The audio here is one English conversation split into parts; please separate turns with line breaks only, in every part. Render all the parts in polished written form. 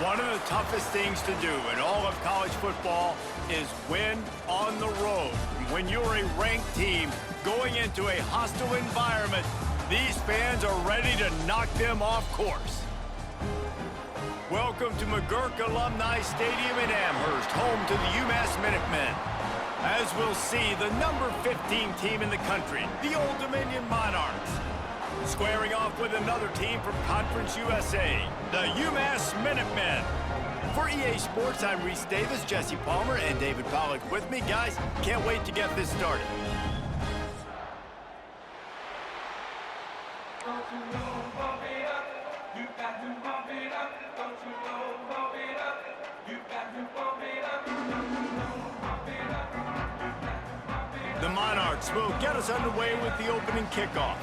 One of the toughest things to do in all of college football is win on the road. When you're a ranked team going into a hostile environment, these fans are ready to knock them off course. Welcome to McGurk Alumni Stadium in Amherst, home to the UMass Minutemen. As we'll see, the number 15 team in the country, the Old Dominion Monarchs, squaring off with another team from Conference USA, the UMass Minutemen. For EA Sports, I'm Reese Davis, Jesse Palmer, and David Pollack with me. Guys, can't wait to get this started. The Monarchs will get us underway with the opening kickoff.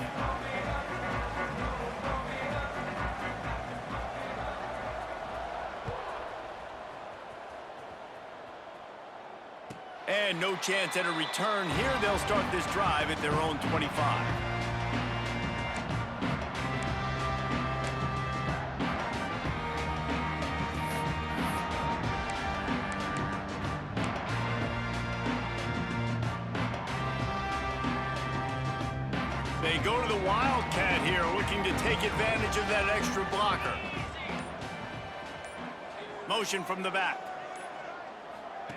And no chance at a return here. They'll start this drive at their own 25. They go to the Wildcat here, looking to take advantage of that extra blocker. Motion from the back.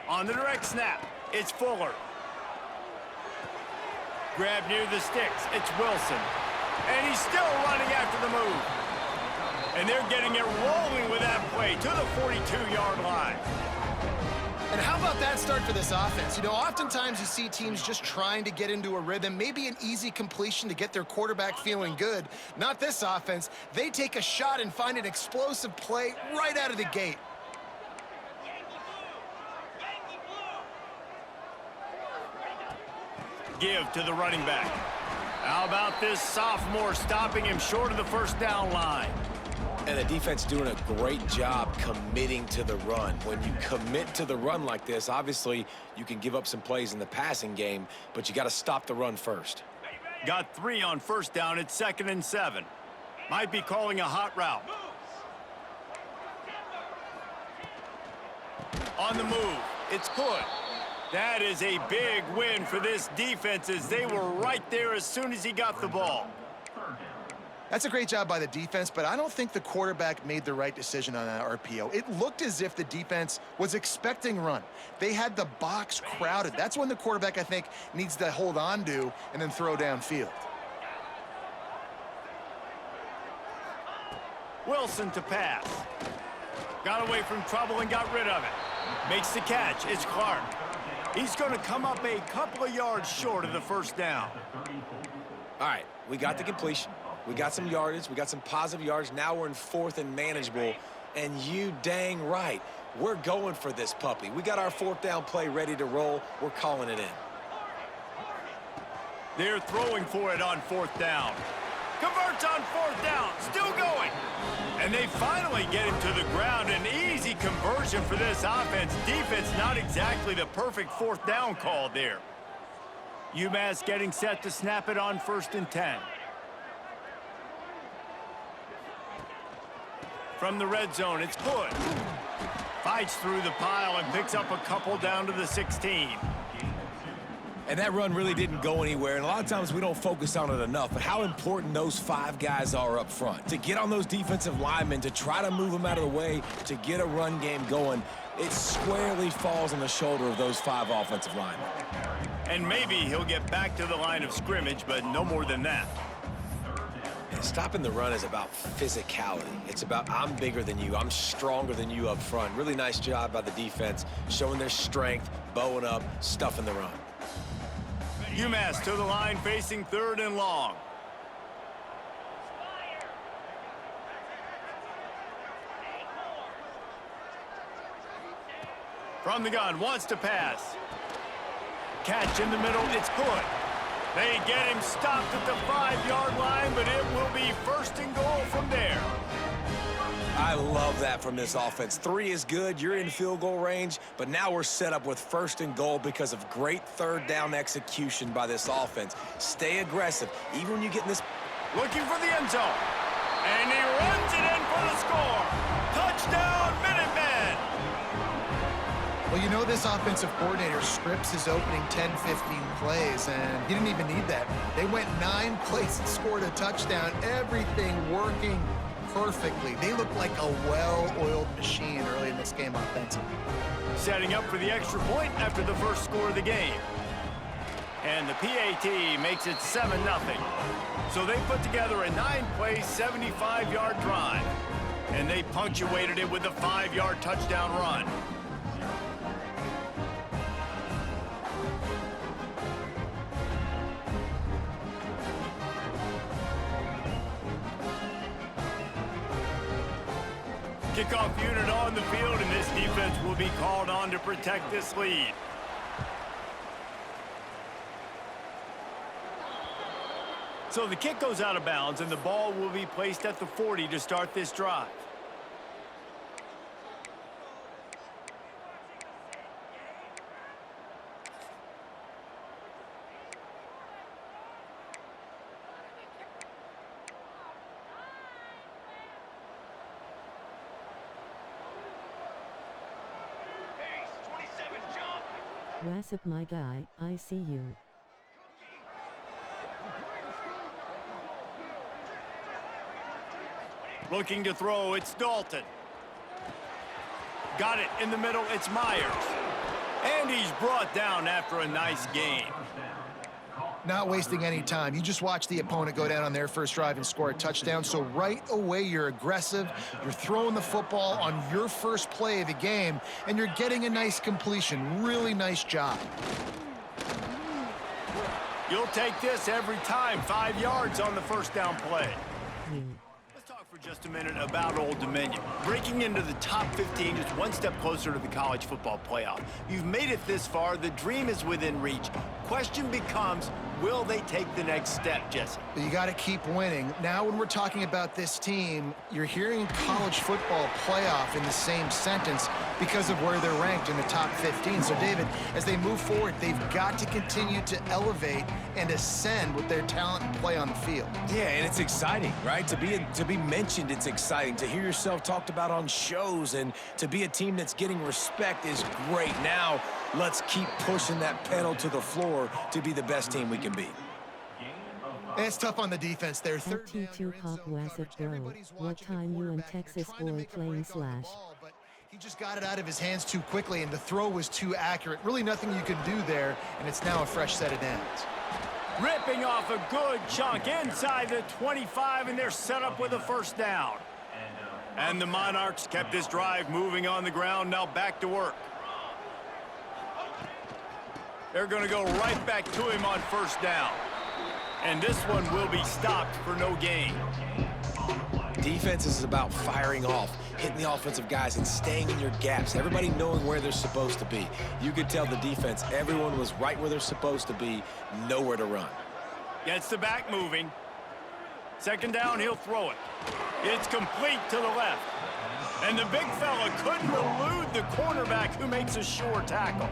On the direct snap, it's Fuller. Grab near the sticks, it's Wilson. And he's still running after the move. And they're getting it rolling with that play to the 42-yard line.
And how about that start for this offense? You know, oftentimes you see teams just trying to get into a rhythm, maybe an easy completion to get their quarterback feeling good. Not this offense. They take a shot and find an explosive play right out of the gate.
Give to the running back. How about this sophomore stopping him short of the first down line?
And the defense doing a great job committing to the run. When you commit to the run like this, obviously you can give up some plays in the passing game, but you got to stop the run first.
Got 3 on first down at 2nd and 7. Might be calling a hot route. On the move, it's Hood. That is a big win for this defense as they were right there as soon as he got the ball.
That's a great job by the defense, but I don't think the quarterback made the right decision on that RPO. It looked as if the defense was expecting run. They had the box crowded. That's when the quarterback, I think, needs to hold on to and then throw downfield.
Wilson to pass. Got away from trouble and got rid of it. Makes the catch. It's Clark. He's going to come up a couple of yards short of the first down.
All right, we got the completion. We got some yardage. We got some positive yards. Now we're in 4th and manageable. And you dang right, we're going for this puppy. We got our 4th down play ready to roll. We're calling it in.
They're throwing for it on 4th down. Converts on 4th down. Still going. And they finally get him to the ground. An easy conversion for this offense. Defense not exactly the perfect 4th down call there. UMass getting set to snap it on 1st and 10. From the red zone, it's Hood. Fights through the pile and picks up a couple down to the 16.
And that run really didn't go anywhere, and a lot of times we don't focus on it enough, but how important those 5 guys are up front. To get on those defensive linemen, to try to move them out of the way, to get a run game going, it squarely falls on the shoulder of those 5 offensive linemen.
And maybe he'll get back to the line of scrimmage, but no more than that.
And stopping the run is about physicality. It's about I'm bigger than you, I'm stronger than you up front. Really nice job by the defense, showing their strength, bowing up, stuffing the run.
UMass to the line facing 3rd and long. From the gun, wants to pass. Catch in the middle, it's Hood. They get him stopped at the 5-yard line, but it will be 1st and goal from there.
I love that from this offense. 3 is good, you're in field goal range, but now we're set up with 1st and goal because of great 3rd down execution by this offense. Stay aggressive, even when you get in this.
Looking for the end zone. And he runs it in for the score. Touchdown, Minnesota!
this offensive coordinator scripts his opening 10, 15 plays, and he didn't even need that. They went 9 plays and scored a touchdown, everything working perfectly. They looked like a well-oiled machine early in this game offensively.
Setting up for the extra point after the first score of the game. And the PAT makes it 7-0. So they put together a 9-play, 75-yard drive. And they punctuated it with a 5-yard touchdown run. Kickoff unit on the field, and this defense will be called on to protect this lead. So the kick goes out of bounds, and the ball will be placed at the 40 to start this drive.
What's up, my guy? I see you.
Looking to throw, it's Dalton. Got it in the middle, it's Myers. And he's brought down after a nice gain.
Not wasting any time. You just watch the opponent go down on their first drive and score a touchdown. So right away, you're aggressive. You're throwing the football on your first play of the game, and you're getting a nice completion. Really nice job.
You'll take this every time. 5 yards on the first down play.
You.
Let's talk for just a minute about Old Dominion. Breaking into the top 15, just one step closer to the college football playoff. You've made it this far. The dream is within reach. Question becomes, will they take the next step, Jesse?
You got to keep winning. Now, when we're talking about this team, you're hearing college football playoff in the same sentence because of where they're ranked in the top 15. So, David, as they move forward, they've got to continue to elevate and ascend with their talent and play on the field.
Yeah, and it's exciting, right? To be mentioned, it's exciting. To hear yourself talked about on shows and to be a team that's getting respect is great. Now, let's keep pushing that pedal to the floor to be the best team we can be.
And it's tough on the defense there. Third down,
RT2
you're in
Pop
zone
Wassup
coverage.
Bro.
Everybody's
What
watching the
time you and
quarterback, and
Texas
they're trying to
boy
make a
playing
break on the
slash?
ball, but he just got it out of his hands too quickly, and the throw was too accurate. Really nothing you could do there, and it's now a fresh set of downs.
Ripping off a good chunk inside the 25, and they're set up with a first down. And the Monarchs kept this drive moving on the ground, now back to work. They're going to go right back to him on first down. And this one will be stopped for no gain.
Defense is about firing off, hitting the offensive guys, and staying in your gaps. Everybody knowing where they're supposed to be. You could tell the defense, everyone was right where they're supposed to be, nowhere to run.
Gets the back moving. Second down, he'll throw it. It's complete to the left. And the big fella couldn't elude the cornerback who makes a sure tackle.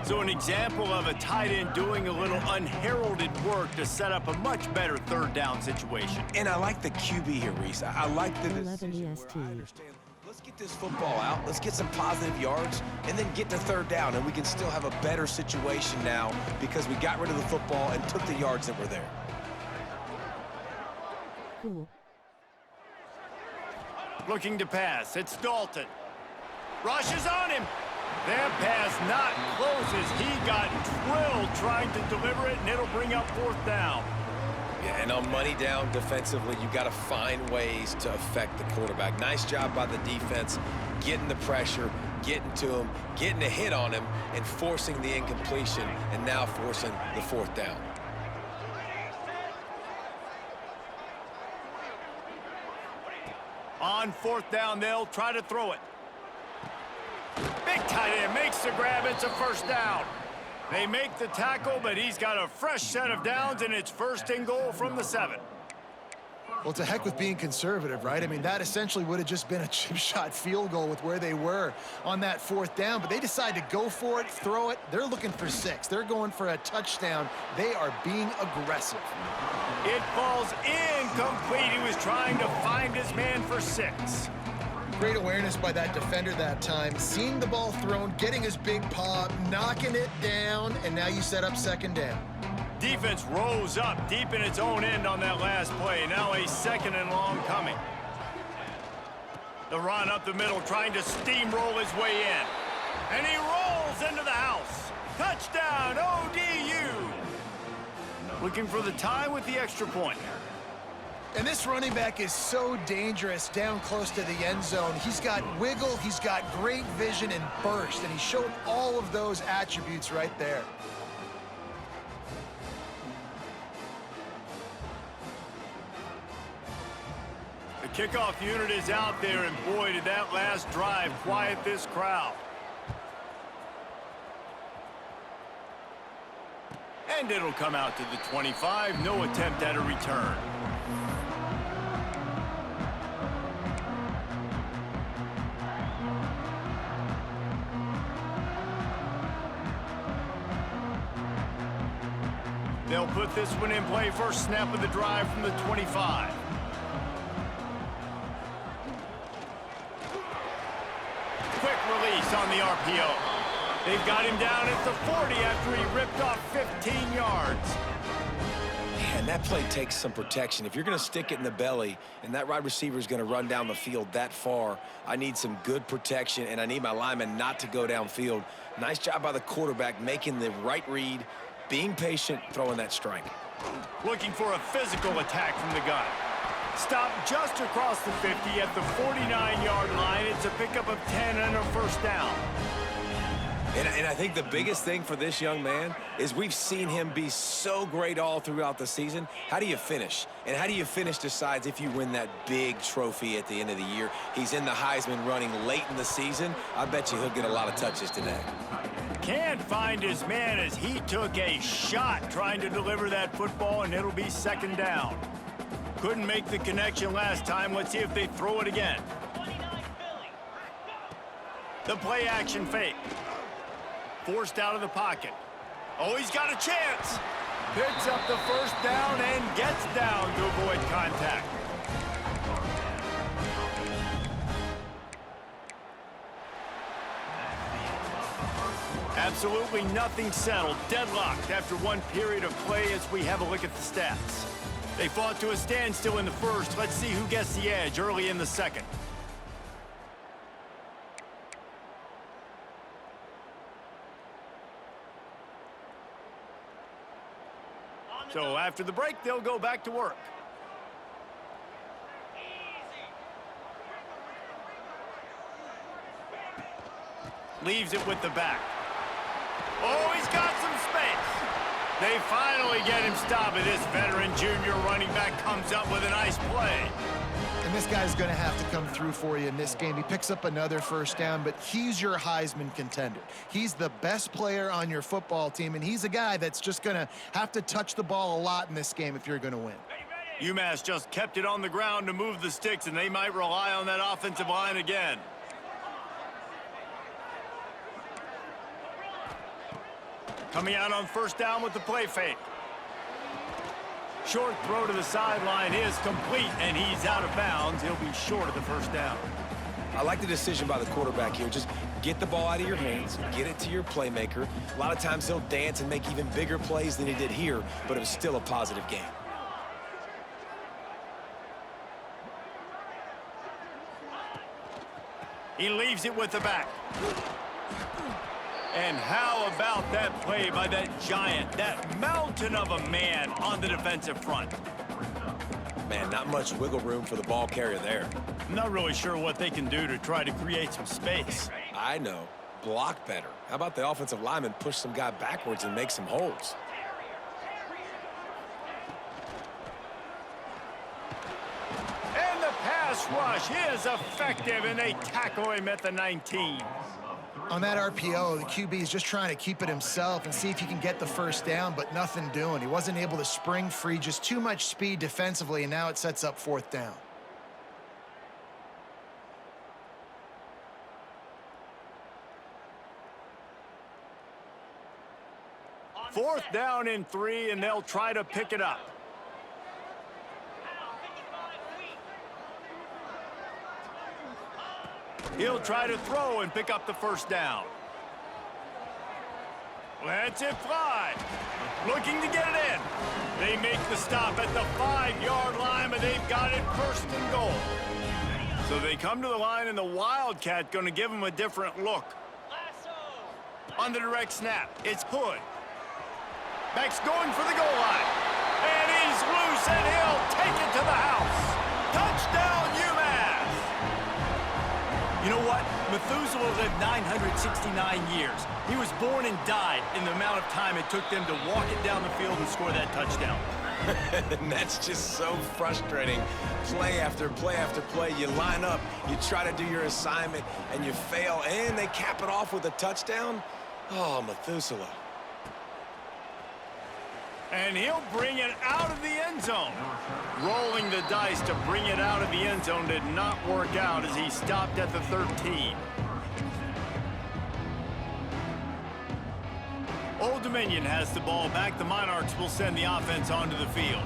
So an example of a tight end doing a little unheralded work to set up a much better third down situation.
And I like the QB here, Reese. I like the
11
decision
EST.
where I understand. Let's get this football out. Let's get some positive yards and then get to third down. And we can still have a better situation now because we got rid of the football and took the yards that were there.
Cool.
Looking to pass. It's Dalton. Rushes on him. That pass not closes. He got drilled trying to deliver it, and it'll bring up fourth down.
Yeah, and on money down defensively, you got to find ways to affect the quarterback. Nice job by the defense, getting the pressure, getting to him, getting a hit on him, and forcing the incompletion, and now forcing the fourth down.
On fourth down, they'll try to throw it. Big tight end makes the grab. It's a first down. They make the tackle, but he's got a fresh set of downs, and it's first and goal from the 7.
Well, to heck with being conservative, right? I mean, that essentially would have just been a chip shot field goal with where they were on that fourth down, but they decide to go for it, throw it. They're looking for 6. They're going for a touchdown. They are being aggressive.
It falls incomplete. He was trying to find his man for 6.
Great awareness by that defender that time. Seeing the ball thrown, getting his big paw, knocking it down, and now you set up second down.
Defense rose up deep in its own end on that last play. Now a second and long coming. The run up the middle, trying to steamroll his way in. And he rolls into the house. Touchdown, ODU. Looking for the tie with the extra point.
And this running back is so dangerous down close to the end zone. He's got wiggle, he's got great vision and burst, and he showed all of those attributes right there.
The kickoff unit is out there, and boy, did that last drive quiet this crowd. And it'll come out to the 25. No attempt at a return. They'll put this one in play. First snap of the drive from the 25. Quick release on the RPO. They've got him down at the 40 after he ripped off 15 yards.
And that play takes some protection. If you're going to stick it in the belly and that wide receiver is going to run down the field that far, I need some good protection, and I need my lineman not to go downfield. Nice job by the quarterback making the right read, being patient, throwing that strike.
Looking for a physical attack from the gun. Stopped just across the 50 at the 49-yard line. It's a pickup of 10 and a first down.
And I think the biggest thing for this young man is we've seen him be so great all throughout the season. How do you finish? And how do you finish decides if you win that big trophy at the end of the year. He's in the Heisman running late in the season. I bet you he'll get a lot of touches today.
Can't find his man as he took a shot trying to deliver that football, and it'll be second down. Couldn't make the connection last time. Let's see if they throw it again. The play action fake. Forced out of the pocket. Oh, he's got a chance. Picks up the first down and gets down to avoid contact. Absolutely nothing settled. Deadlocked after one period of play as we have a look at the stats. They fought to a standstill in the first. Let's see who gets the edge early in the second. So after the break, they'll go back to work. Leaves it with the back. Oh, he's got some space. They finally get him stopped. This veteran junior running back comes up with a nice play.
And this guy's going to have to come through for you in this game. He picks up another first down, but he's your Heisman contender. He's the best player on your football team, and he's a guy that's just going to have to touch the ball a lot in this game if you're going to win.
UMass just kept it on the ground to move the sticks, and they might rely on that offensive line again. Coming out on first down with the play fake. Short throw to the sideline is complete, and he's out of bounds. He'll be short of the first down.
I like the decision by the quarterback here. Just get the ball out of your hands, get it to your playmaker. A lot of times he'll dance and make even bigger plays than he did here, but it was still a positive game.
He leaves it with the back. And how about that play by that giant, that mountain of a man on the defensive front?
Man, not much wiggle room for the ball carrier there.
I'm not really sure what they can do to try to create some space.
I know. Block better. How about the offensive lineman push some guy backwards and make some holes?
And the pass rush is effective, and they tackle him at the 19.
On that RPO, the QB is just trying to keep it himself and see if he can get the first down, but nothing doing. He wasn't able to spring free, just too much speed defensively, and now it sets up fourth down.
Fourth down and 3, and they'll try to pick it up. He'll try to throw and pick up the first down. Lets it fly. Looking to get it in. They make the stop at the 5-yard line, but they've got it first and goal. So they come to the line, and the Wildcat going to give them a different look. On the direct snap, it's Hood. Max going for the goal line. And he's loose, and he'll take it to the house. Touchdown, UMass! You know what? Methuselah lived 969 years. He was born and died in the amount of time it took them to walk it down the field and score that touchdown.
And that's just so frustrating. Play after play after play. You line up, you try to do your assignment, and you fail, and they cap it off with a touchdown. Oh, Methuselah.
And he'll bring it out of the end zone. Rolling the dice to bring it out of the end zone did not work out as he stopped at the 13. Old Dominion has the ball back. The Monarchs will send the offense onto the field.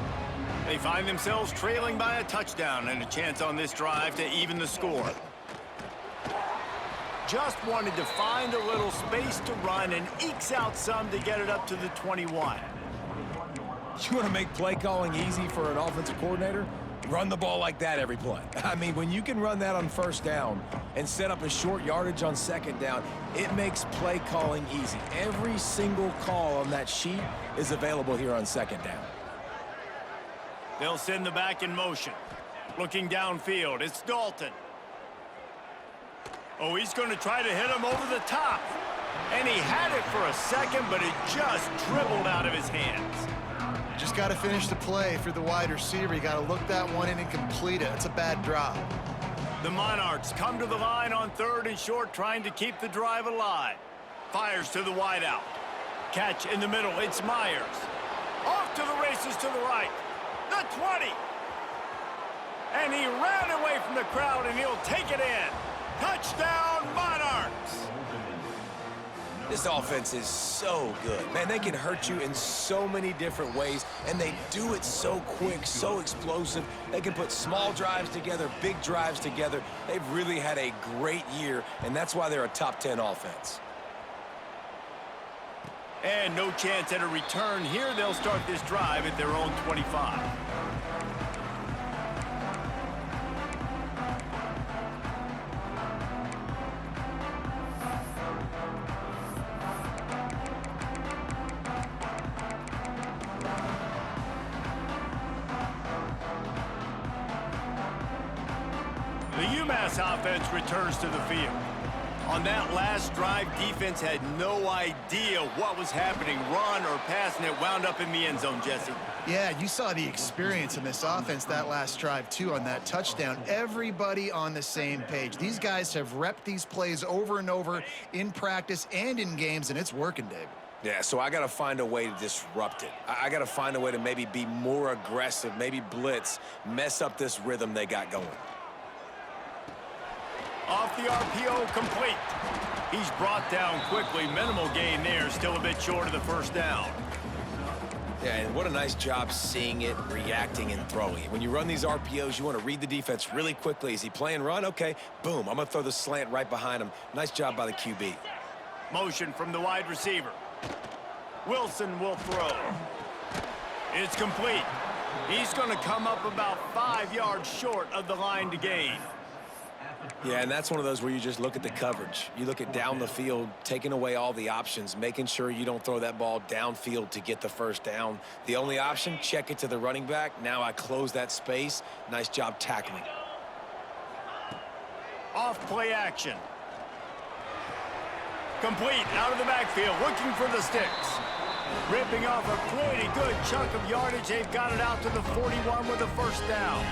They find themselves trailing by a touchdown and a chance on this drive to even the score. Just wanted to find a little space to run and ekes out some to get it up to the 21.
You want to make play calling easy for an offensive coordinator? Run the ball like that every play. I mean, when you can run that on first down and set up a short yardage on second down, it makes play calling easy. Every single call on that sheet is available here on second down.
They'll send the back in motion. Looking downfield, it's Dalton. Oh, he's going to try to hit him over the top. And he had it for a second, but it just dribbled out of his hands.
Just got to finish the play for the wide receiver. You got to look that one in and complete it. It's a bad drop.
The Monarchs come to the line on 3rd and short, trying to keep the drive alive. Fires to the wideout. Catch in the middle. It's Myers. Off to the races to the right. The 20. And he ran away from the crowd, and he'll take it in. Touchdown, Monarchs!
This offense is so good. Man, they can hurt you in so many different ways, and they do it so quick, so explosive. They can put small drives together, big drives together. They've really had a great year, and that's why they're a top 10 offense.
And no chance at a return here. They'll start this drive at their own 25. The UMass offense returns to the field. On that last drive, defense had no idea what was happening, run or pass, and it wound up in the end zone, Jesse.
Yeah, you saw the experience in this offense that last drive, too, on that touchdown. Everybody on the same page. These guys have repped these plays over and over in practice and in games, and it's working, Dave.
Yeah, so I got to find a way to disrupt it. I got to find a way to maybe be more aggressive, maybe blitz, mess up this rhythm they got going.
Off the RPO, complete. He's brought down quickly. Minimal gain there, still a bit short of the first down.
Yeah, and what a nice job seeing it, reacting, and throwing it. When you run these RPOs, you want to read the defense really quickly. Is he playing run? Okay, boom, I'm going to throw the slant right behind him. Nice job by the QB.
Motion from the wide receiver. Wilson will throw. It's complete. He's going to come up about 5 yards short of the line to gain.
Yeah, and that's one of those where you just look at the coverage. You look at down the field, taking away all the options, making sure you don't throw that ball downfield to get the first down. The only option, check it to the running back. Now I close that space. Nice job tackling.
Off play action. Complete out of the backfield, looking for the sticks. Ripping off a pretty good chunk of yardage. They've got it out to the 41 with a first down.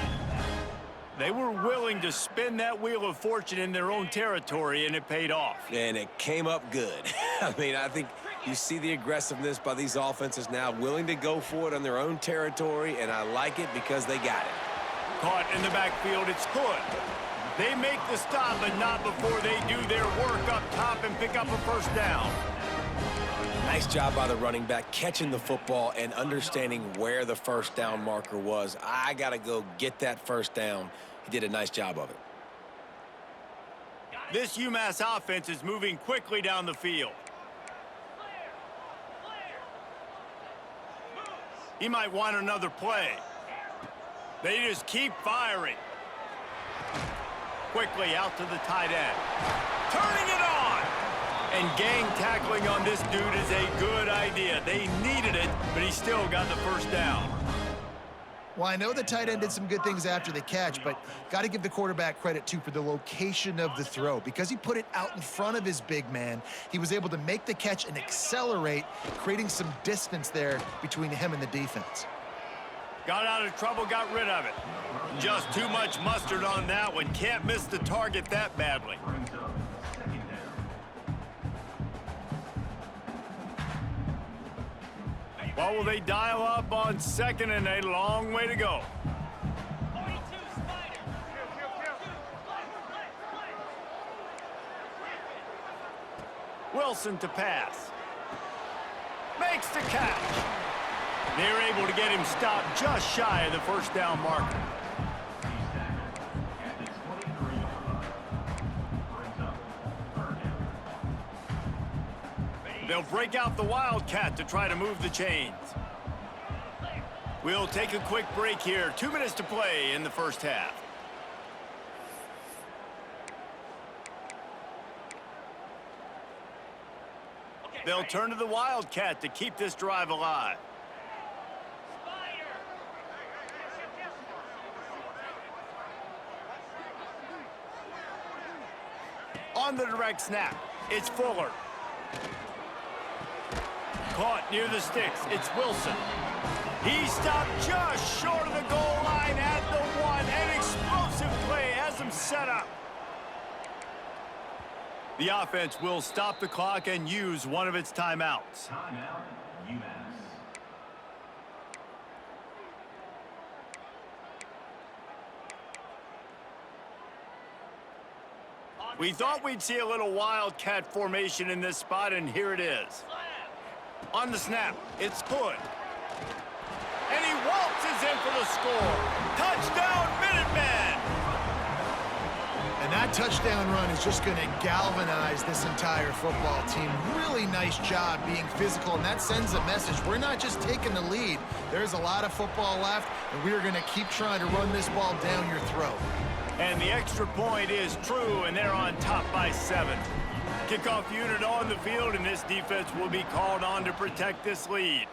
They were willing to spin that wheel of fortune in their own territory, and it paid off.
And it came up good. I mean, I think you see the aggressiveness by these offenses now, willing to go for it on their own territory, and I like it because they got it.
Caught in the backfield, it's Hood. They make the stop, but not before they do their work up top and pick up a first down.
Nice job by the running back, catching the football and understanding where the first down marker was. I got to go get that first down. He did a nice job of it.
This UMass offense is moving quickly down the field. He might want another play. They just keep firing. Quickly out to the tight end. Turning it on! And gang tackling on this dude is a good idea. They needed it, but he still got the first down.
Well, I know the tight end did some good things after the catch, but got to give the quarterback credit, too, for the location of the throw. Because he put it out in front of his big man, he was able to make the catch and accelerate, creating some distance there between him and the defense.
Got out of trouble, got rid of it. Just too much mustard on that one. Can't miss the target that badly. What will they dial up on 2nd and a long way to go? Wilson to pass. Makes the catch. They're able to get him stopped just shy of the first down marker. They'll break out the Wildcat to try to move the chains. We'll take a quick break here. 2 minutes to play in the first half. They'll turn to the Wildcat to keep this drive alive. On the direct snap, it's Fuller. Caught near the sticks, it's Wilson. He stopped just short of the goal line at the 1. An explosive play has him set up. The offense will stop the clock and use one of its timeouts.
Timeout, UMass.
We thought we'd see a little Wildcat formation in this spot, and here it is. On the snap, it's Hood. And he waltzes in for the score. Touchdown, Minutemen!
And that touchdown run is just going to galvanize this entire football team. Really nice job being physical, and that sends a message. We're not just taking the lead. There's a lot of football left, and we are going to keep trying to run this ball down your throat.
And the extra point is true, and they're on top by 7. Kickoff unit on the field, and this defense will be called on to protect this lead.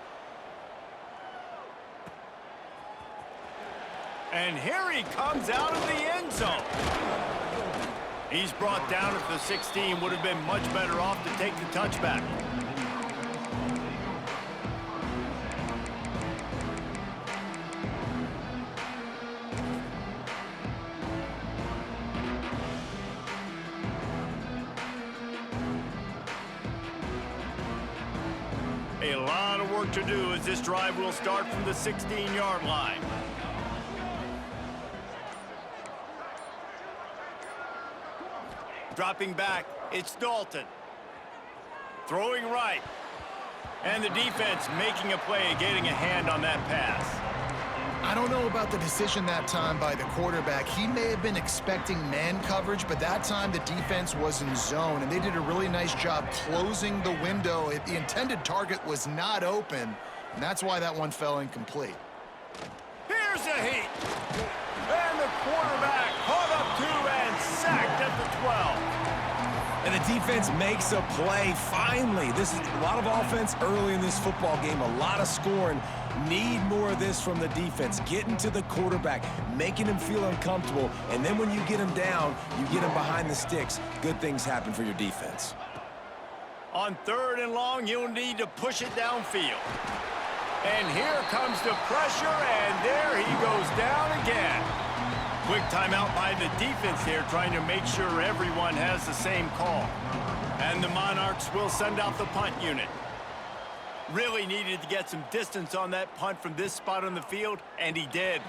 And here he comes out of the end zone. He's brought down at the 16. Would have been much better off to take the touchback. A lot of work to do as this drive will start from the 16-yard line. Dropping back, it's Dalton. Throwing right. And the defense making a play, getting a hand on that pass.
I don't know about the decision that time by the quarterback. He may have been expecting man coverage, but that time the defense was in zone, and they did a really nice job closing the window. The intended target was not open, and that's why that one fell incomplete.
Here's a heat. And the quarterback caught up 2 and sacked at the 12.
And the defense makes a play, finally. This is a lot of offense early in this football game, a lot of scoring. Need more of this from the defense. Getting to the quarterback, making him feel uncomfortable, and then when you get him down, you get him behind the sticks. Good things happen for your defense.
On 3rd and long, you'll need to push it downfield. And here comes the pressure, and there he goes down again. Quick timeout by the defense here, trying to make sure everyone has the same call. And the Monarchs will send out the punt unit. Really needed to get some distance on that punt from this spot on the field, and he did.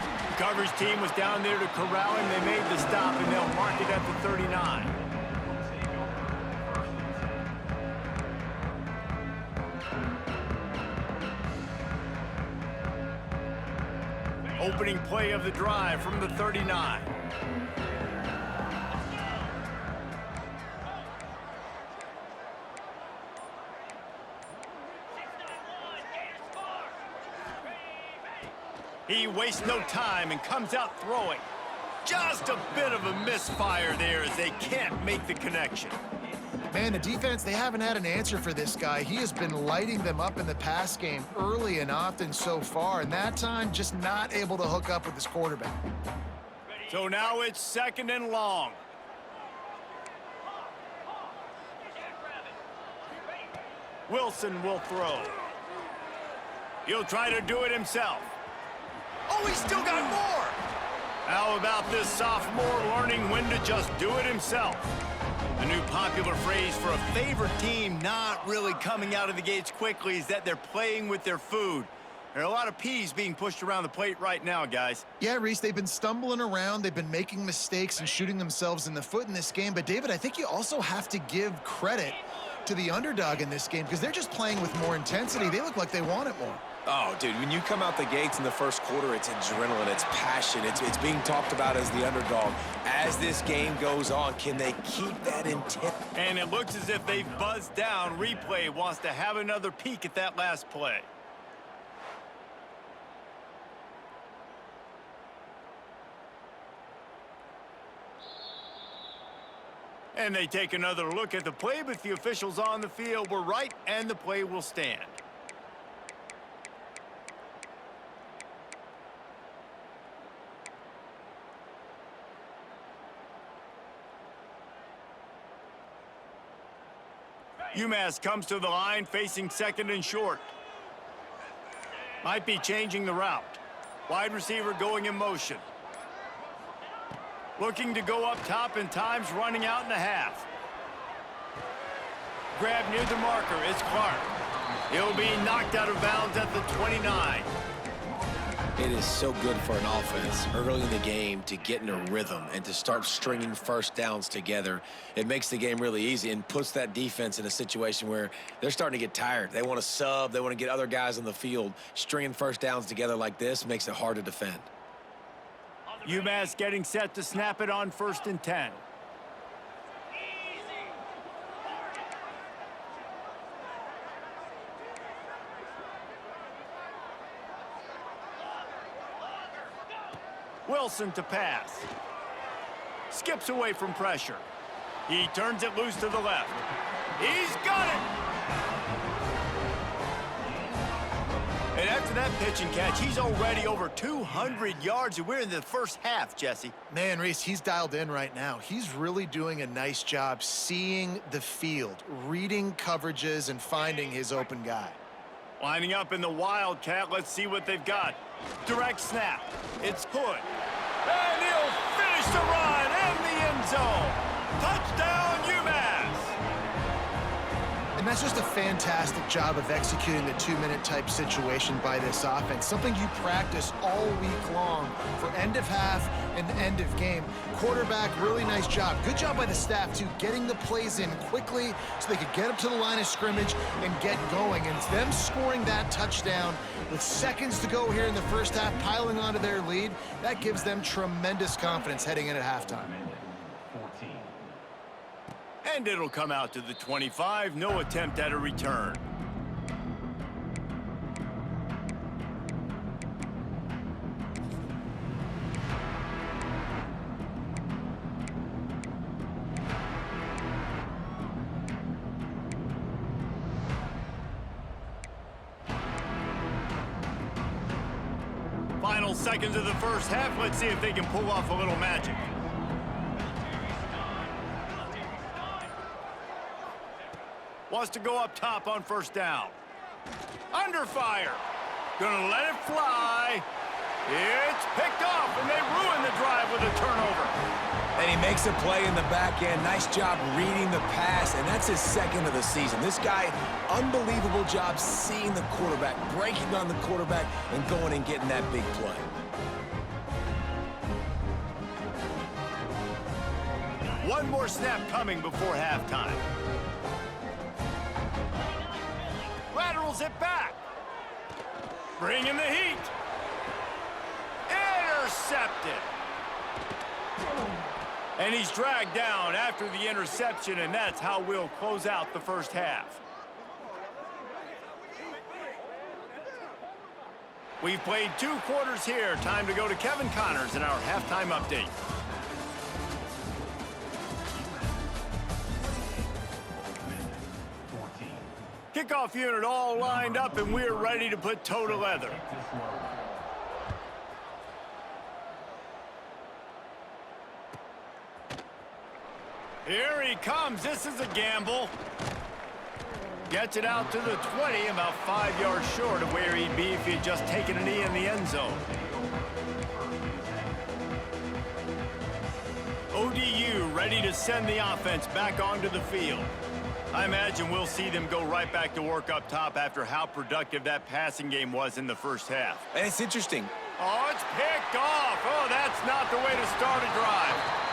The coverage team was down there to corral him. They made the stop, and they'll mark it at the 39. Opening play of the drive from the 39. He wastes no time and comes out throwing. Just a bit of a misfire there as they can't make the connection.
Man, the defense, they haven't had an answer for this guy. He has been lighting them up in the pass game early and often so far, and that time just not able to hook up with his quarterback.
So now it's 2nd and long. Wilson will throw. He'll try to do it himself. Oh, he's still got more. How about this sophomore learning when to just do it himself? A new popular phrase for a favorite team not really coming out of the gates quickly is that they're playing with their food. There are a lot of peas being pushed around the plate right now, guys.
Yeah, Reese, they've been stumbling around. They've been making mistakes and shooting themselves in the foot in this game. But, David, I think you also have to give credit to the underdog in this game because they're just playing with more intensity. They look like they want it more.
Oh, dude, when you come out the gates in the first quarter, it's adrenaline, it's passion, it's being talked about as the underdog. As this game goes on, can they keep that intent?
And it looks as if they've buzzed down. Replay wants to have another peek at that last play. And they take another look at the play, but the officials on the field were right, and the play will stand. UMass comes to the line facing 2nd and short. Might be changing the route. Wide receiver going in motion. Looking to go up top and time's running out in the half. Grab near the marker. It's Clark. He'll be knocked out of bounds at the 29.
It is so good for an offense early in the game to get in a rhythm and to start stringing first downs together. It makes the game really easy and puts that defense in a situation where they're starting to get tired. They want to sub. They want to get other guys on the field. Stringing first downs together like this makes it hard to defend.
UMass getting set to snap it on 1st and 10. Wilson to pass. Skips away from pressure. He turns it loose to the left. He's got it! And after that pitch and catch, he's already over 200 yards, and we're in the first half, Jesse.
Man, Reese, he's dialed in right now. He's really doing a nice job seeing the field, reading coverages, and finding his open guy.
Lining up in the Wildcat, let's see what they've got. Direct snap. It's Hood. And he'll finish the run in the end zone. Touchdown, UMass!
And that's just a fantastic job of executing the 2-minute type situation by this offense. Something you practice all week long for end of half and end of game. Quarterback, really nice job. Good job by the staff, too, getting the plays in quickly so they could get up to the line of scrimmage and get going. And it's them scoring that touchdown with seconds to go here in the first half, piling onto their lead. That gives them tremendous confidence heading in at halftime.
And it'll come out to the 25. No attempt at a return. Final seconds of the first half. Let's see if they can pull off a little magic. Wants to go up top on 1st down. Under fire. Gonna let it fly. It's picked off, and they ruin the drive with a turnover.
And he makes a play in the back end. Nice job reading the pass, and that's his 2nd of the season. This guy, unbelievable job seeing the quarterback, breaking on the quarterback, and going and getting that big play.
One more snap coming before halftime. Laterals it back. Bringing the heat. Intercepted. And he's dragged down after the interception, and that's how we'll close out the first half. We've played 2 quarters here. Time to go to Kevin Connors in our halftime update. Kickoff unit all lined up, and we're ready to put toe to leather. Here he comes. This is a gamble. Gets it out to the 20, about 5 yards short of where he'd be if he had just taken a knee in the end zone. ODU ready to send the offense back onto the field. I imagine we'll see them go right back to work up top after how productive that passing game was in the first half.
And it's interesting.
Oh, it's picked off. Oh, that's not the way to start a drive.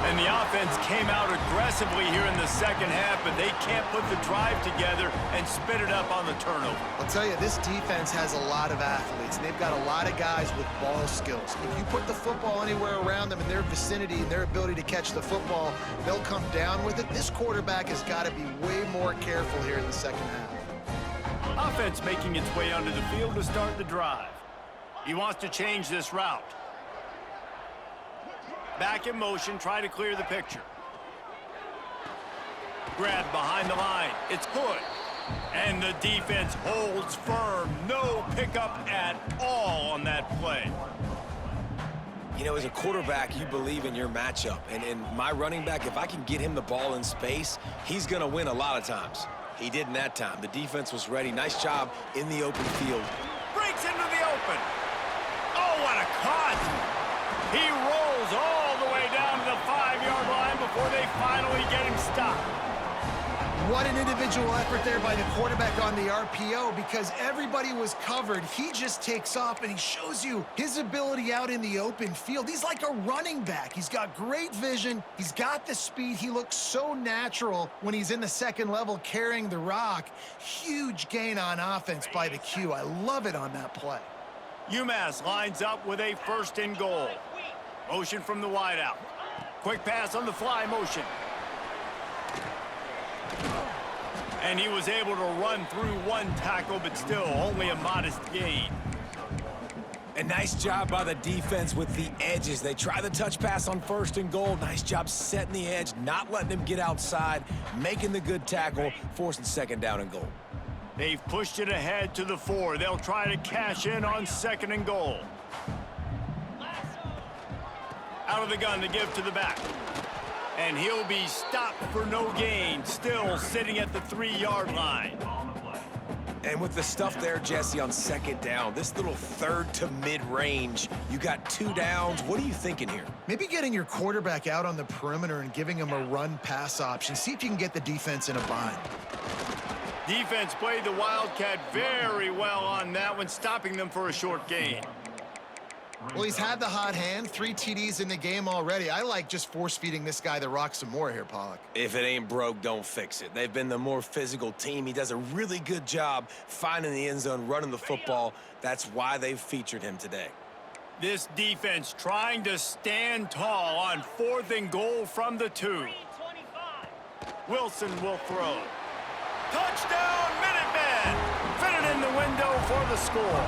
And the offense came out aggressively here in the second half, but they can't put the drive together and spit it up on the turnover.
I'll tell you, this defense has a lot of athletes, and they've got a lot of guys with ball skills. If you put the football anywhere around them in their vicinity and their ability to catch the football, they'll come down with it. This quarterback has got to be way more careful here in the second half.
Offense making its way onto the field to start the drive. He wants to change this route. Back in motion, try to clear the picture. Grab behind the line. It's good. And the defense holds firm. No pickup at all on that play.
You know, as a quarterback, you believe in your matchup. And in my running back, if I can get him the ball in space, he's going to win a lot of times. He did in that time. The defense was ready. Nice job in the open field.
Breaks into the open. Oh, what a cut. He rolls all the way down to the 5-yard line before they finally get him stopped.
What an individual effort there by the quarterback on the RPO, because everybody was covered. He just takes off, and he shows you his ability out in the open field. He's like a running back. He's got great vision. He's got the speed. He looks so natural when he's in the second level carrying the rock. Huge gain on offense by the Q. I love it on that play.
UMass lines up with a 1st and goal. Motion from the wideout. Quick pass on the fly motion. And he was able to run through 1 tackle, but still only a modest gain.
A nice job by the defense with the edges. They try the touch pass on 1st and goal. Nice job setting the edge, not letting him get outside, making the good tackle, forcing 2nd down and goal.
They've pushed it ahead to the 4. They'll try to cash in on 2nd and goal. Out of the gun to give to the back. And he'll be stopped for no gain, still sitting at the 3-yard line.
And with the stuff there, Jesse, on 2nd down, this little 3rd to mid-range, you got 2 downs. What are you thinking here?
Maybe getting your quarterback out on the perimeter and giving him a run-pass option. See if you can get the defense in a bind.
Defense played the Wildcat very well on that one, stopping them for a short gain.
Well, he's had the hot hand, 3 TDs in the game already. I like just force-feeding this guy the rock some more here, Pollock.
If it ain't broke, don't fix it. They've been the more physical team. He does a really good job finding the end zone, running the football. That's why they've featured him today.
This defense trying to stand tall on 4th and goal from the 2. Wilson will throw. Touchdown, Minutemen! Fitted in the window for the score.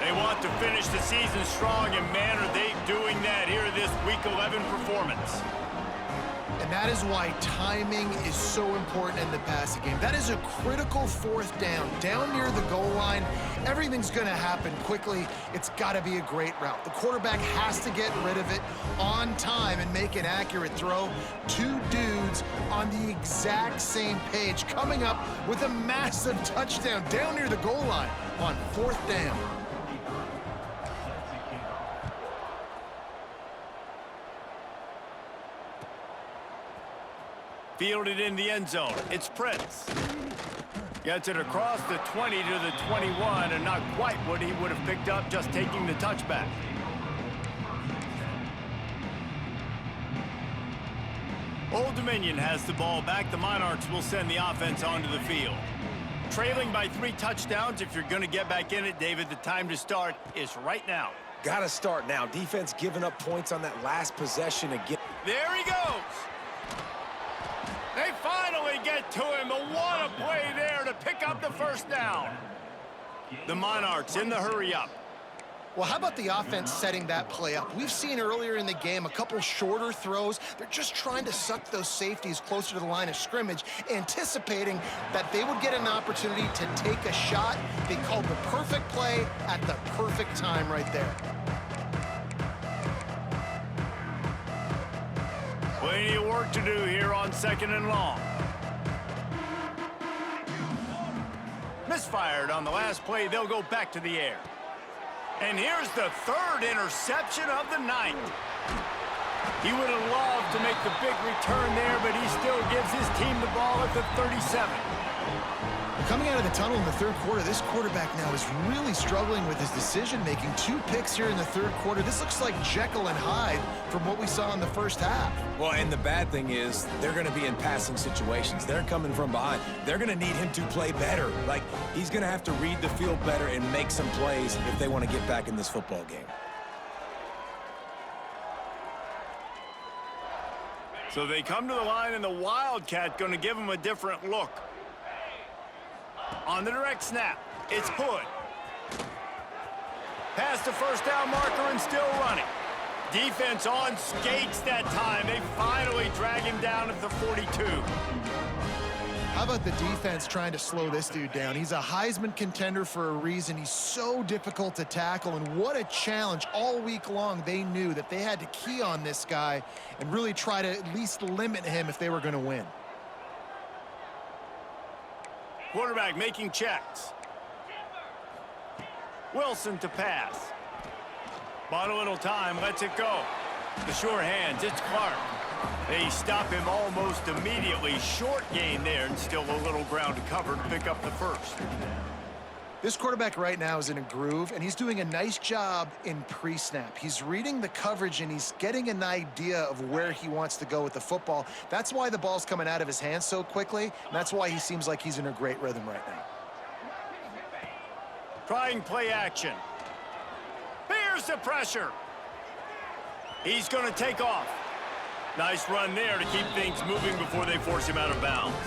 They want to finish the season strong, and man, are they doing that here this Week 11 performance.
And that is why timing is so important in the passing game. That is a critical 4th down. Down near the goal line, everything's going to happen quickly. It's got to be a great route. The quarterback has to get rid of it on time and make an accurate throw. 2 dudes on the exact same page, coming up with a massive touchdown down near the goal line on 4th down.
Fielded in the end zone. It's Prince. Gets it across the 20 to the 21, and not quite what he would have picked up just taking the touchback. Old Dominion has the ball back. The Monarchs will send the offense onto the field. Trailing by 3 touchdowns. If you're going to get back in it, David, the time to start is right now.
Got to start now. Defense giving up points on that last possession again.
There he goes. They finally get to him, but what a play there to pick up the 1st down. The Monarchs in the hurry up.
Well, how about the offense setting that play up? We've seen earlier in the game a couple shorter throws. They're just trying to suck those safeties closer to the line of scrimmage, anticipating that they would get an opportunity to take a shot. They called the perfect play at the perfect time right there.
Plenty of work to do here on 2nd and long. Misfired on the last play. They'll go back to the air. And here's the 3rd interception of the night. He would have loved to make the big return there, but he still gives his team the ball at the 37.
Coming out of the tunnel in the 3rd quarter, this quarterback now is really struggling with his decision-making. 2 picks here in the 3rd quarter. This looks like Jekyll and Hyde from what we saw in the first half.
Well, and the bad thing is they're going to be in passing situations. They're coming from behind. They're going to need him to play better. Like, he's going to have to read the field better and make some plays if they want to get back in this football game.
So they come to the line, and the Wildcat going to give him a different look. On the direct snap, it's Hood. Past the first down marker and still running. Defense on skates that time. They finally drag him down at the 42.
How about the defense trying to slow this dude down? He's a Heisman contender for a reason. He's so difficult to tackle, and what a challenge. All week long, they knew that they had to key on this guy and really try to at least limit him if they were going to win.
Quarterback making checks. Wilson to pass. Bought a little time, lets it go. The sure hands, it's Clark. They stop him almost immediately. Short gain there, and still a little ground to cover to pick up the 1st.
This quarterback right now is in a groove, and he's doing a nice job in pre-snap. He's reading the coverage, and he's getting an idea of where he wants to go with the football. That's why the ball's coming out of his hands so quickly, and that's why he seems like he's in a great rhythm right now.
Trying play action. Here's the pressure. He's going to take off. Nice run there to keep things moving before they force him out of bounds.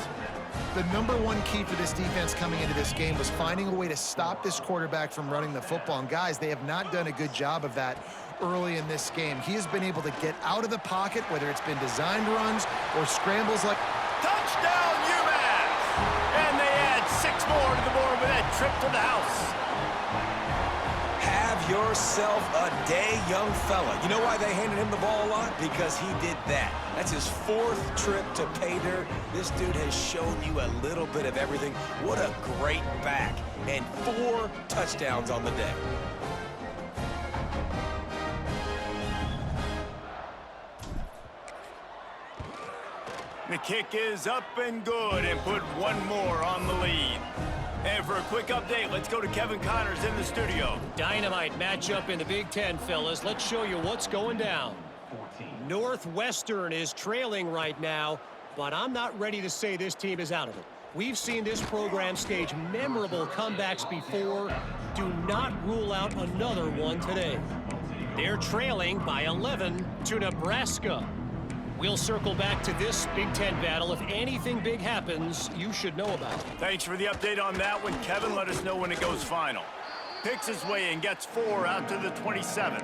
The #1 key for this defense coming into this game was finding a way to stop this quarterback from running the football. And guys, they have not done a good job of that early in this game. He has been able to get out of the pocket, whether it's been designed runs or scrambles like...
Touchdown, UMass! And they add 6 more to the board with that trip to the house.
Have yourself a day, young fella. You know why they handed him the ball a lot? Because he did that. That's his 4th trip to pay dirt. This dude has shown you a little bit of everything. What a great back. And 4 touchdowns on the day.
The kick is up and good, and put 1 more on the lead. And for a quick update, let's go to Kevin Connors in the studio.
Dynamite matchup in the Big Ten, fellas. Let's show you what's going down. Northwestern is trailing right now, but I'm not ready to say this team is out of it. We've seen this program stage memorable comebacks before. Do not rule out another one today. They're trailing by 11 to Nebraska. We'll circle back to this Big Ten battle. If anything big happens, you should know about it.
Thanks for the update on that one, Kevin. Let us know when it goes final. Picks his way and gets 4 out to the 27.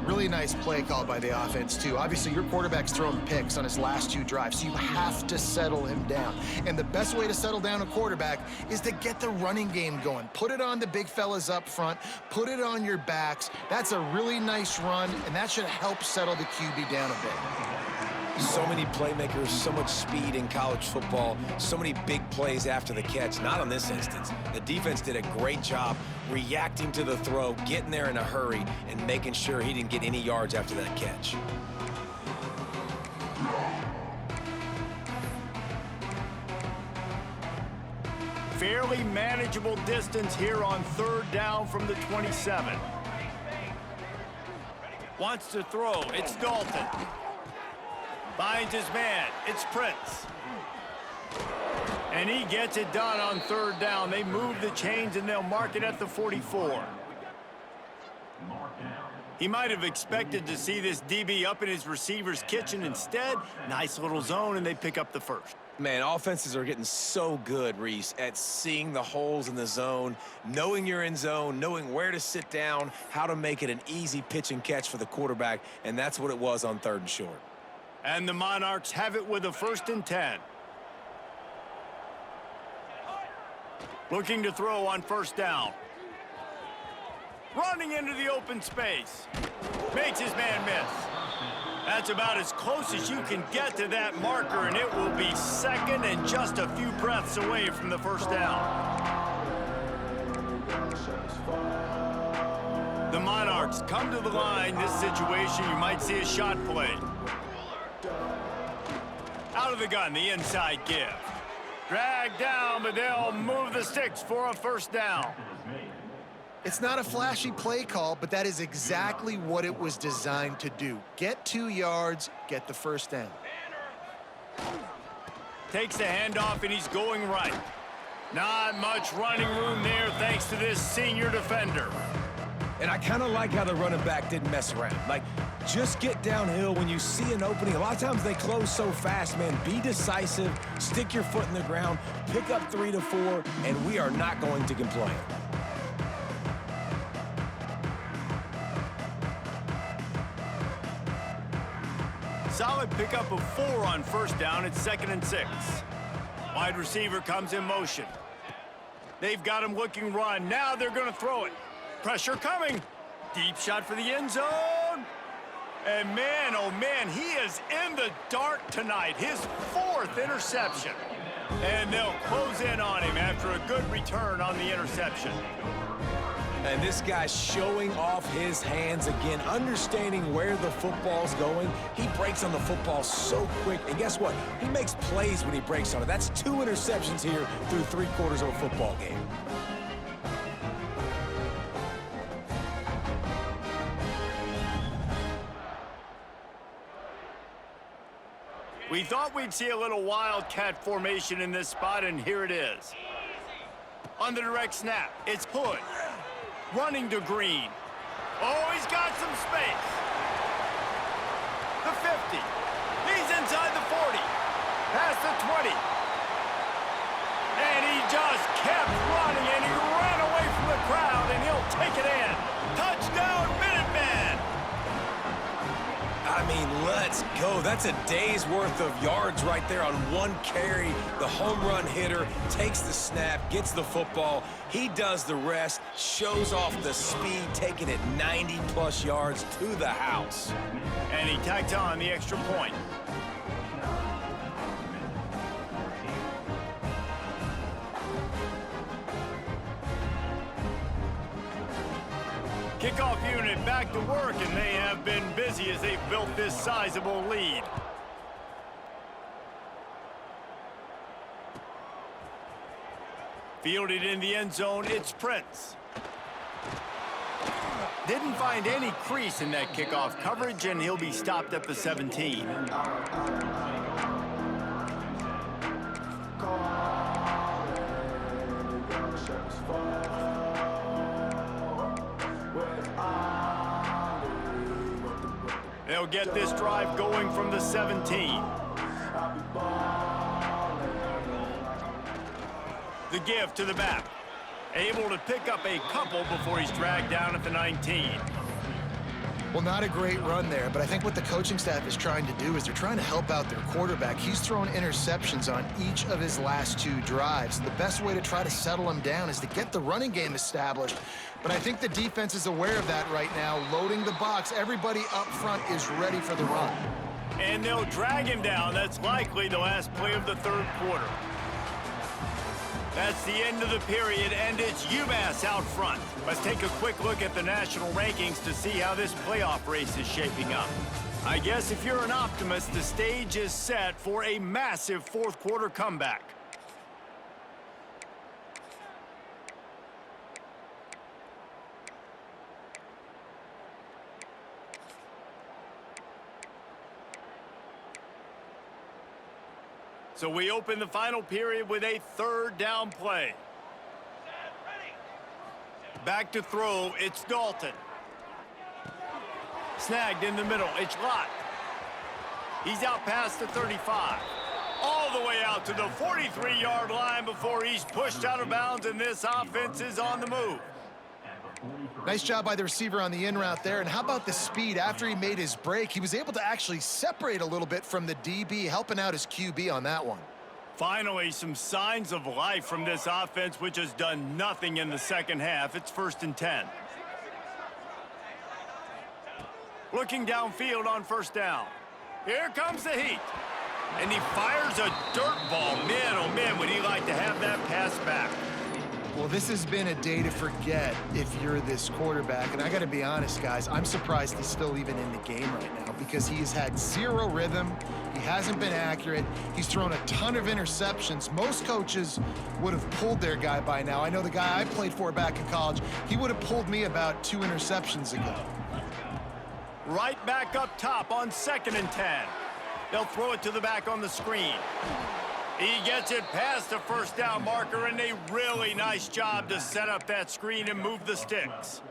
Really nice play call by the offense, too. Obviously, your quarterback's thrown picks on his last 2 drives, so you have to settle him down. And the best way to settle down a quarterback is to get the running game going. Put it on the big fellas up front. Put it on your backs. That's a really nice run, and that should help settle the QB down a bit.
So many playmakers, so much speed in college football, so many big plays after the catch. Not on this instance. The defense did a great job reacting to the throw, getting there in a hurry, and making sure he didn't get any yards after that catch.
Fairly manageable distance here on 3rd down from the 27. Wants to throw. It's Dalton. Finds his man. It's Prince. And he gets it done on 3rd down. They move the chains, and they'll mark it at the 44. He might have expected to see this DB up in his receiver's kitchen. Instead, nice little zone, and they pick up the first.
Man, offenses are getting so good, Reese, at seeing the holes in the zone, knowing you're in zone, knowing where to sit down, how to make it an easy pitch and catch for the quarterback, and that's what it was on 3rd and short.
And the Monarchs have it with a 1st and 10. Looking to throw on 1st down. Running into the open space. Makes his man miss. That's about as close as you can get to that marker, and it will be 2nd and just a few breaths away from the 1st down. The Monarchs come to the line. This situation, you might see a shot play. Out of the gun, the inside give. Drag down, but they'll move the sticks for a 1st down.
It's not a flashy play call, but that is exactly what it was designed to do. Get 2 yards, get the 1st down.
Takes the handoff, and he's going right. Not much running room there thanks to this senior defender.
And I kind of like how the running back didn't mess around. Like, just get downhill when you see an opening. A lot of times they close so fast, man. Be decisive, stick your foot in the ground, pick up 3 to 4, and we are not going to complain.
Solid pickup of 4 on 1st down. It's 2nd and 6. Wide receiver comes in motion. They've got him looking run. Now they're going to throw it. Pressure coming. Deep shot for the end zone. And man, oh man, he is in the dark tonight. His 4th interception. And they'll close in on him after a good return on the interception.
And this guy's showing off his hands again, understanding where the football's going. He breaks on the football so quick. And guess what? He makes plays when he breaks on it. That's 2 interceptions here through 3/4 of a football game.
We thought we'd see a little wildcat formation in this spot, and here it is. On the direct snap, it's Hood. Running to Green. Oh, he's got some space. The 50. He's inside the 40. Past the 20. And he just kept running, and he ran away from the crowd, and he'll take it in. Touchdown, Minutemen!
I mean, let's go. That's a day's worth of yards right there on 1 carry. The home run hitter takes the snap, gets the football. He does the rest, shows off the speed, taking it 90-plus yards to the house.
And he tacked on the extra point. Kickoff unit back to work, and they have been busy as they've built this sizable lead. Fielded in the end zone, it's Prince. Didn't find any crease in that kickoff coverage, and he'll be stopped at the 17. They'll get this drive going from the 17. The give to the back. Able to pick up a couple before he's dragged down at the 19.
Well, not a great run there, but I think what the coaching staff is trying to do is they're trying to help out their quarterback. He's thrown interceptions on each of his last 2 drives. The best way to try to settle him down is to get the running game established. But I think the defense is aware of that right now, loading the box. Everybody up front is ready for the run.
And they'll drag him down. That's likely the last play of the 3rd quarter. That's the end of the period, and it's UMass out front. Let's take a quick look at the national rankings to see how this playoff race is shaping up. I guess if you're an optimist, the stage is set for a massive 4th quarter comeback. So we open the final period with a 3rd down play. Back to throw, it's Dalton. Snagged in the middle. It's locked. He's out past the 35. All the way out to the 43-yard line before he's pushed out of bounds, and this offense is on the move.
Nice job by the receiver on the in route there. And how about the speed? After he made his break, he was able to actually separate a little bit from the DB, helping out his QB on that one.
Finally, some signs of life from this offense, which has done nothing in the second half. It's 1st and 10. Looking downfield on 1st down. Here comes the heat. And he fires a dirt ball. Man, oh man, would he like to have that pass back.
Well, this has been a day to forget if you're this quarterback. And I got to be honest, guys, I'm surprised he's still even in the game right now because he has had zero rhythm. He hasn't been accurate. He's thrown a ton of interceptions. Most coaches would have pulled their guy by now. I know the guy I played for back in college, he would have pulled me about 2 interceptions ago.
Right back up top on 2nd and 10. They'll throw it to the back on the screen. He gets it past the 1st down marker, and a really nice job to set up that screen and move the sticks.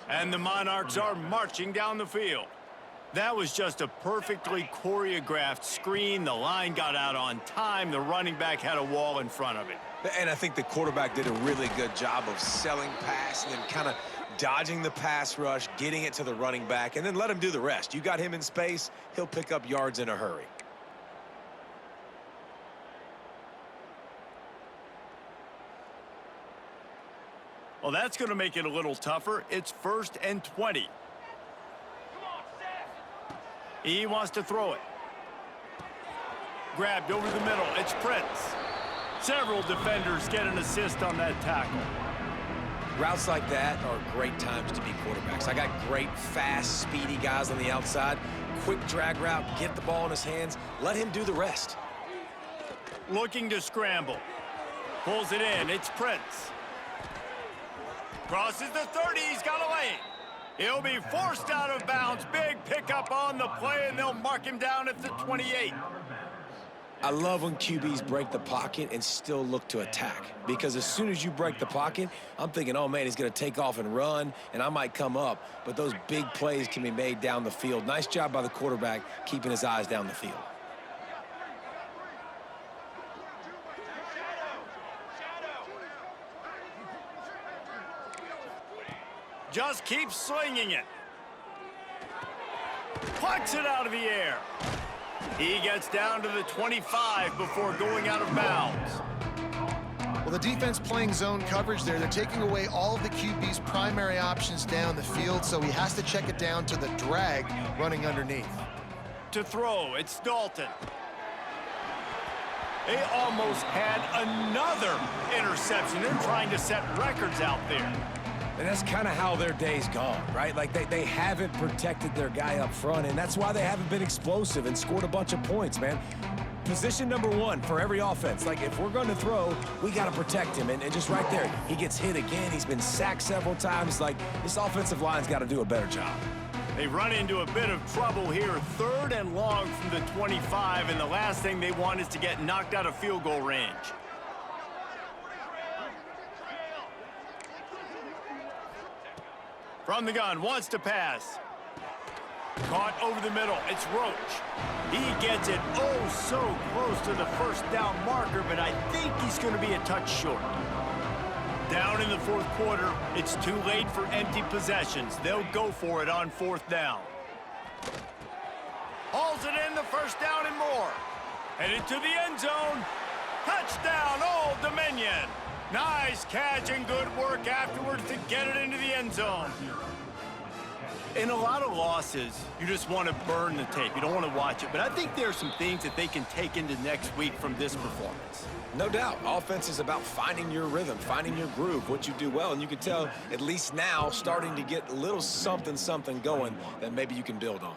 And the Monarchs are marching down the field. That was just a perfectly choreographed screen. The line got out on time. The running back had a wall in front of it.
And I think the quarterback did a really good job of selling pass and then kind of dodging the pass rush, getting it to the running back, and then let him do the rest. You got him in space, he'll pick up yards in a hurry.
Well, that's going to make it a little tougher. It's 1st and 20. He wants to throw it. Grabbed over the middle. It's Prince. Several defenders get an assist on that tackle.
Routes like that are great times to be quarterbacks. I got great, fast, speedy guys on the outside. Quick drag route, get the ball in his hands, let him do the rest.
Looking to scramble. Pulls it in. It's Prince. Crosses the 30. He's got a lane. He'll be forced out of bounds. Big pickup on the play, and they'll mark him down at the 28.
I love when QBs break the pocket and still look to attack. Because as soon as you break the pocket, I'm thinking, oh, man, he's going to take off and run, and I might come up. But those big plays can be made down the field. Nice job by the quarterback keeping his eyes down the field.
Just keeps slinging it. Plucks it out of the air. He gets down to the 25 before going out of bounds.
Well, the defense playing zone coverage there. They're taking away all of the QB's primary options down the field, so he has to check it down to the drag running underneath.
To throw, it's Dalton. They almost had another interception. They're trying to set records out there.
And that's kind of how their day's gone, right? Like they haven't protected their guy up front, and that's why they haven't been explosive and scored a bunch of points, man. Position number 1 for every offense. Like, if we're going to throw, we got to protect him. And just right there, he gets hit again. He's been sacked several times. Like, this offensive line's got to do a better job.
They run into a bit of trouble here. 3rd and long from the 25, and the last thing they want is to get knocked out of field goal range. From the gun, wants to pass. Caught over the middle. It's Roach. He gets it oh so close to the 1st down marker, but I think he's going to be a touch short. Down in the 4th quarter, it's too late for empty possessions. They'll go for it on 4th down. Hauls it in, the 1st down and more. Headed to the end zone. Touchdown, Old Dominion. Nice catch and good work afterwards to get it into the end zone. In a lot of losses, you just want to burn the tape. You don't want to watch it. But I think there are some things that they can take into next week from this performance.
No doubt. Offense is about finding your rhythm, finding your groove, what you do well. And you can tell, at least now, starting to get a little something going that maybe you can build on.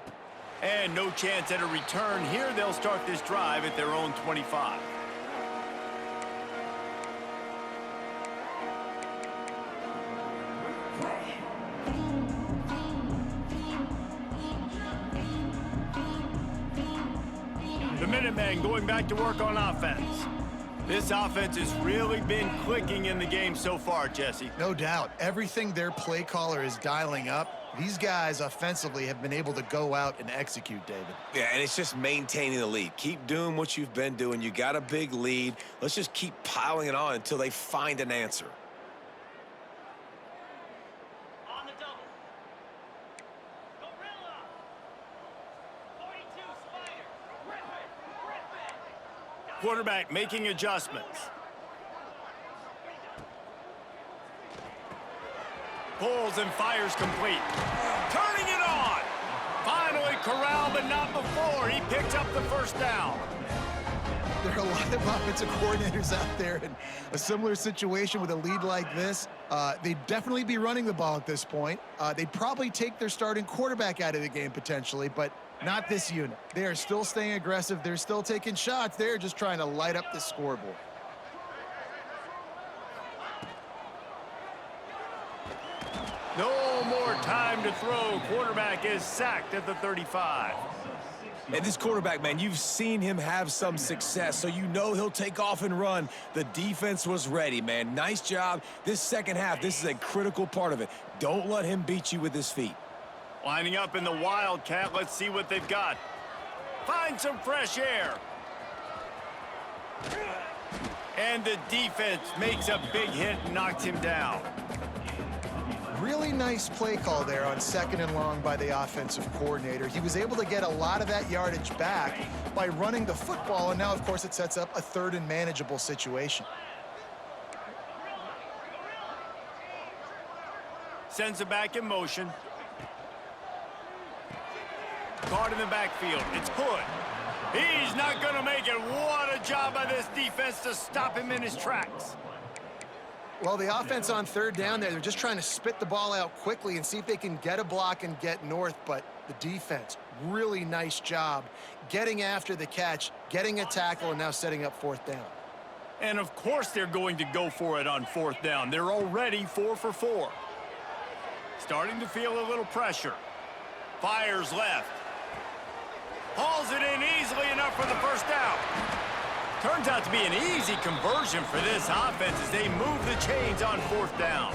And no chance at a return. Here they'll start this drive at their own 25. The Minutemen going back to work on offense. This offense has really been clicking in the game so far, Jesse.
No doubt. Everything their play caller is dialing up These guys offensively have been able to go out and execute, David.
Yeah, and it's just maintaining the lead. Keep doing what you've been doing. You got a big lead. Let's just keep piling it on until they find an answer.
On the double. Gorilla. 42 Spider. Rip it.
Quarterback making adjustments. Pulls and fires complete. Turning it on. Finally corralled, but not before. He picks up the first down.
There are a lot of offensive coordinators out there in a similar situation with a lead like this. They'd definitely be running the ball at this point. They'd probably take their starting quarterback out of the game potentially, but not this unit. They are still staying aggressive. They're still taking shots. They're just trying to light up the scoreboard.
No more time to throw. Quarterback is sacked at the 35.
And this quarterback, man, you've seen him have some success, so you know he'll take off and run. The defense was ready, man. Nice job. This second half, this is a critical part of it. Don't let him beat you with his feet.
Lining up in the Wildcat. Let's see what they've got. Find some fresh air. And the defense makes a big hit and knocks him down.
Really nice play call there on 2nd and long by the offensive coordinator. He was able to get a lot of that yardage back by running the football, and now, of course, it sets up a 3rd and manageable situation.
Sends it back in motion. Guard in the backfield. It's Hood. He's not going to make it. What a job by this defense to stop him in his tracks.
Well, the offense on 3rd down there, they're just trying to spit the ball out quickly and see if they can get a block and get north, but the defense, really nice job getting after the catch, getting a tackle, and now setting up 4th down.
And, of course, they're going to go for it on 4th down. They're already 4 for 4. Starting to feel a little pressure. Fires left. Hauls it in easily enough for the first down. Turns out to be an easy conversion for this offense as they move the chains on 4th down.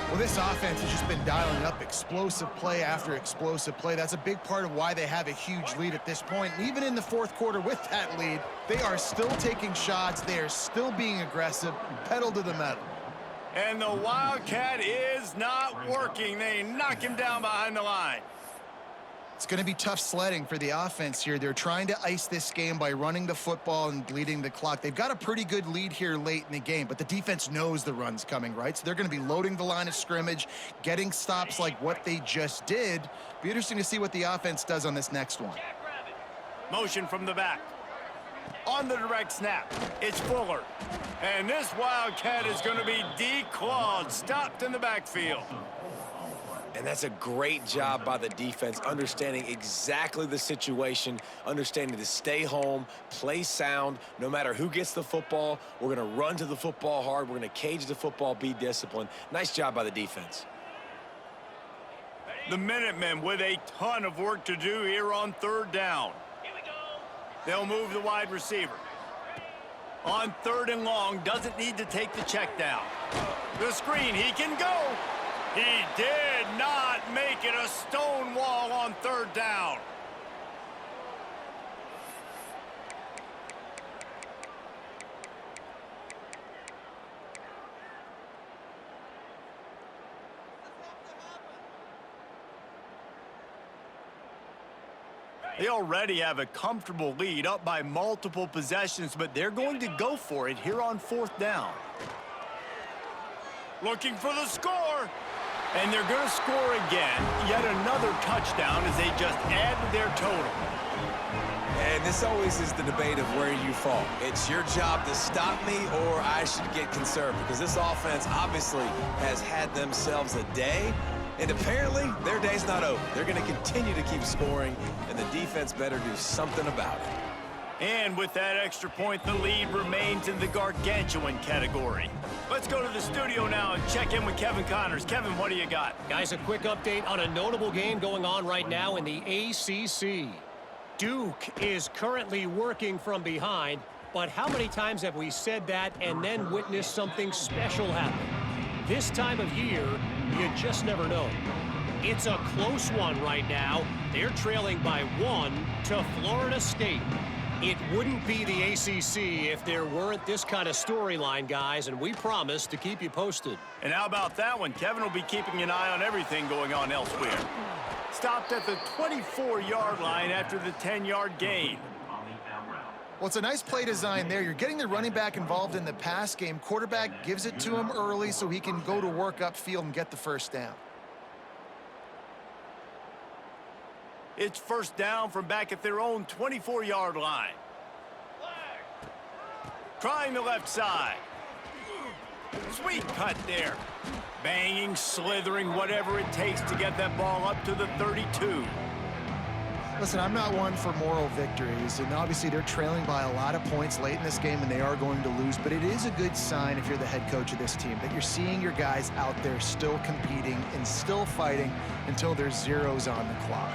Well, this offense has just been dialing up explosive play after explosive play. That's a big part of why they have a huge lead at this point. And even in the 4th quarter with that lead, they are still taking shots. They are still being aggressive, pedal to the metal.
And the Wildcat is not working. They knock him down behind the line.
It's going to be tough sledding for the offense here. They're trying to ice this game by running the football and bleeding the clock. They've got a pretty good lead here late in the game, but the defense knows the run's coming, right? So they're going to be loading the line of scrimmage, getting stops like what they just did. Be interesting to see what the offense does on this next one.
Motion from the back. On the direct snap, it's Fuller. And this Wildcat is going to be declawed, stopped in the backfield.
And that's a great job by the defense, understanding exactly the situation, understanding to stay home, play sound. No matter who gets the football, we're going to run to the football hard. We're going to cage the football, be disciplined. Nice job by the defense.
The Minutemen with a ton of work to do here on 3rd down.
Here we go.
They'll move the wide receiver. On 3rd and long, doesn't need to take the check down. The screen, he can go. He did not make it a stone wall on 3rd down. They already have a comfortable lead, up by multiple possessions, but they're going to go for it here on 4th down. Looking for the score. And they're going to score again. Yet another touchdown as they just add to their total.
And this always is the debate of where you fall. It's your job to stop me or I should get conservative, because this offense obviously has had themselves a day, and apparently their day's not over. They're going to continue to keep scoring, and the defense better do something about it.
And with that extra point, the lead remains in the gargantuan category. Let's go to the studio now and check in with Kevin Connors. Kevin, what do you got?
Guys, a quick update on a notable game going on right now in the ACC. Duke is currently working from behind, but how many times have we said that and then witnessed something special happen? This time of year, you just never know. It's a close one right now. They're trailing by 1 to Florida State. It wouldn't be the ACC if there weren't this kind of storyline, guys, and we promise to keep you posted.
And how about that one? Kevin will be keeping an eye on everything going on elsewhere. Stopped at the 24-yard line after the 10-yard gain.
Well, it's a nice play design there. You're getting the running back involved in the pass game. Quarterback gives it to him early so he can go to work upfield and get the first down.
It's first down from back at their own 24-yard line. Trying the left side. Sweet cut there. Banging, slithering, whatever it takes to get that ball up to the 32.
Listen, I'm not one for moral victories, and obviously they're trailing by a lot of points late in this game, and they are going to lose, but it is a good sign if you're the head coach of this team that you're seeing your guys out there still competing and still fighting until there's zeros on the clock.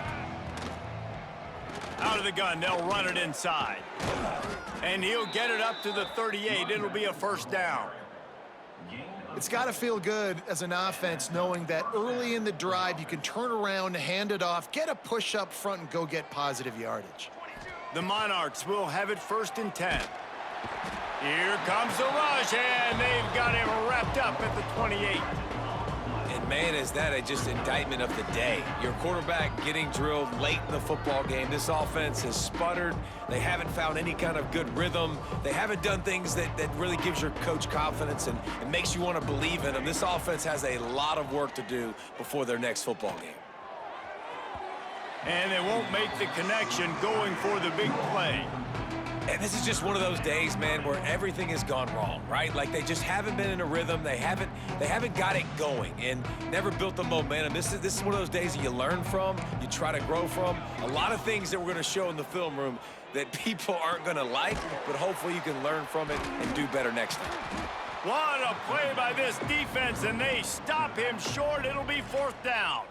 Out of the gun, they'll run it inside. And he'll get it up to the 38. It'll be a first down.
It's got to feel good as an offense knowing that early in the drive you can turn around, hand it off, get a push up front, and go get positive yardage.
The Monarchs will have it first and 10. Here comes the rush, and they've got him wrapped up at the 28.
And man, is that just indictment of the day. Your quarterback getting drilled late in the football game. This offense has sputtered. They haven't found any kind of good rhythm. They haven't done things that really gives your coach confidence and makes you want to believe in them. This offense has a lot of work to do before their next football game.
And they won't make the connection going for the big play.
And this is just one of those days, man, where everything has gone wrong, right? Like they just haven't been in a rhythm. They haven't got it going and never built the momentum. This is one of those days that you learn from, you try to grow from. A lot of things that we're going to show in the film room that people aren't going to like, but hopefully you can learn from it and do better next time.
What a play by this defense, and they stop him short. It'll be fourth down.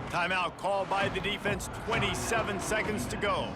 Timeout called by the defense, 27 seconds to go.